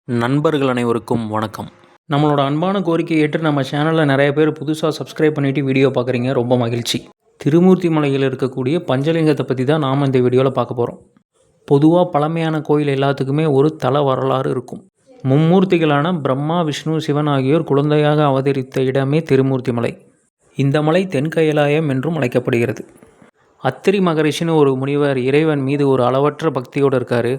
நண்பர்கள் அனைவருக்கும் வணக்கம். நம்மளோட அன்பான கோரிக்கையை ஏற்று நம்ம சேனலில் நிறைய பேர் புதுசாக சப்ஸ்கிரைப் பண்ணிவிட்டு வீடியோ பார்க்குறீங்க, ரொம்ப மகிழ்ச்சி. திருமூர்த்தி மலையில் இருக்கக்கூடிய பஞ்சலிங்கத்தை பற்றி தான் நாம் இந்த வீடியோவில் பார்க்க போகிறோம். பொதுவாக பழமையான கோயில் எல்லாத்துக்குமே ஒரு தல வரலாறு இருக்கும். மும்மூர்த்திகளான பிரம்மா, விஷ்ணு, சிவன் ஆகியோர் குழந்தையாக அவதரித்த இடமே திருமூர்த்தி மலை. இந்த மலை தென்கைலாயம் என்றும் அழைக்கப்படுகிறது. அத்திரி மகரிஷின்னு ஒரு முனிவர் இறைவன் மீது ஒரு அளவற்ற பக்தியோடு இருக்கார்.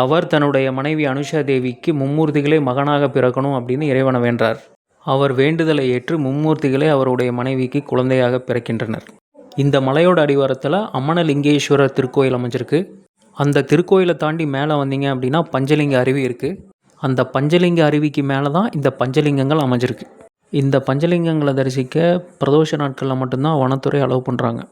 அவர் தன்னுடைய மனைவி அனுஷா தேவிக்கு மும்மூர்த்திகளே மகனாக பிறக்கணும் அப்படின்னு இறைவனை வேண்டார். அவர் வேண்டுதலை ஏற்று மும்மூர்த்திகளே அவருடைய மனைவிக்கு குழந்தையாக பிறக்கின்றனர். இந்த மலையோட அடிவாரத்தில் அம்மனலிங்கேஸ்வரர் திருக்கோயில் அமைஞ்சிருக்கு. அந்த திருக்கோயிலை தாண்டி மேலே வந்தீங்க அப்படின்னா பஞ்சலிங்க அருவி இருக்குது. அந்த பஞ்சலிங்க அருவிக்கு மேலே தான் இந்த பஞ்சலிங்கங்கள் அமைஞ்சிருக்கு. இந்த பஞ்சலிங்கங்களை தரிசிக்க பிரதோஷ நாட்களில் மட்டும்தான் வனத்துறை அலோவ் பண்ணுறாங்க.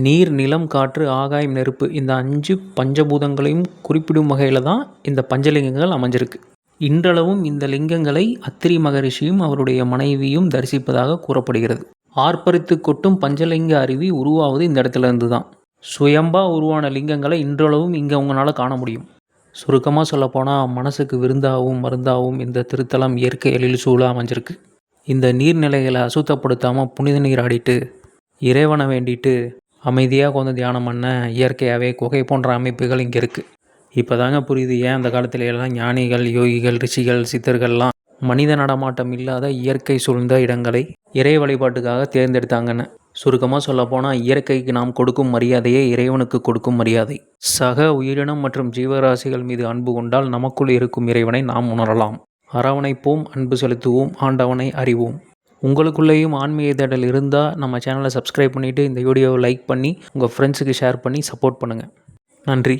நீர், நிலம், காற்று, ஆகாயம், நெருப்பு இந்த 5 பஞ்சபூதங்களையும் குறிப்பிடும் வகையில் தான் இந்த பஞ்சலிங்கங்கள் அமைஞ்சிருக்கு. இன்றளவும் இந்த லிங்கங்களை அத்திரி மகரிஷியும் அவருடைய மனைவியும் தரிசிப்பதாக கூறப்படுகிறது. ஆர்ப்பரித்து கொட்டும் பஞ்சலிங்க அருவி உருவாவது இந்த இடத்துல இருந்து தான். சுயம்பா உருவான லிங்கங்களை இன்றளவும் இங்கே உங்களால் காண முடியும். சுருக்கமாக சொல்லப்போனால் மனசுக்கு விருந்தாகவும் மருந்தாகவும் இந்த திருத்தலம் இயற்கை எழில் சூழ அமைஞ்சிருக்கு. இந்த நீர்நிலைகளை அசுத்தப்படுத்தாமல் புனித நீர் ஆடிட்டு இறைவனை வேண்டிட்டு அமைதியாக கொஞ்சம் தியானம் பண்ண இயற்கையாகவே குகை போன்ற அமைப்புகள் இங்கே இருக்குது. இப்போ தாங்க புரியுது ஏன் அந்த காலத்துல எல்லாம் ஞானிகள், யோகிகள், ரிஷிகள், சித்தர்கள்லாம் மனித நடமாட்டம் இல்லாத இயற்கை சூழ்ந்த இடங்களை இறை வழிபாட்டுக்காக தேர்ந்தெடுத்தாங்கன்னு. சுருக்கமாக சொல்லப்போனால் இயற்கைக்கு நாம் கொடுக்கும் மரியாதையே இறைவனுக்கு கொடுக்கும் மரியாதை. சக உயிரினம் மற்றும் ஜீவராசிகள் மீது அன்பு கொண்டால் நமக்குள் இருக்கும் இறைவனை நாம் உணரலாம். அரவணைப்போம், அன்பு செலுத்துவோம், ஆண்டவனை அறிவோம். உங்களுக்குள்ளேயும் ஆன்மீக தேடல் இருந்தால் நம்ம சேனலை சப்ஸ்கிரைப் பண்ணிவிட்டு இந்த வீடியோவை லைக் பண்ணி உங்கள் ஃப்ரெண்ட்ஸுக்கு ஷேர் பண்ணி சப்போர்ட் பண்ணுங்கள். நன்றி.